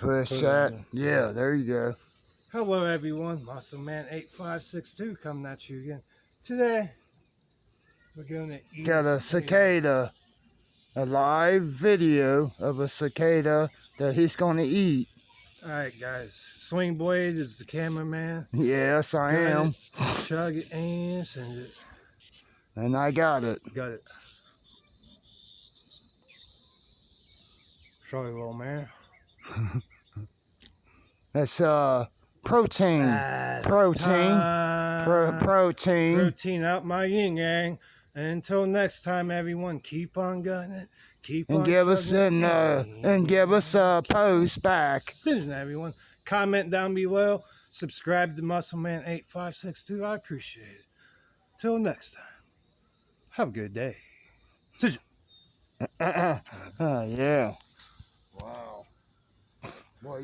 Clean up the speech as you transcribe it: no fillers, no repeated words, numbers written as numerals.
Push that. Yeah, there you go. Hello everyone, Muscle Man 8562 coming at you again. Today, we're going to eat Got a cicada. A live video of a cicada that he's going to eat. Alright guys, Swing Blade is the cameraman. Yes, I am. Chug it and send it. And I got it. Got it. Sorry, little man. That's protein. Protein. Protein out my yin yang. And until next time, everyone, keep on gunning it. And give us a post back. Decision, everyone. Comment down below. Subscribe to Muscle Man 8562. I appreciate it. Till next time. Have a good day. Decision. Yeah. Wow. Boy,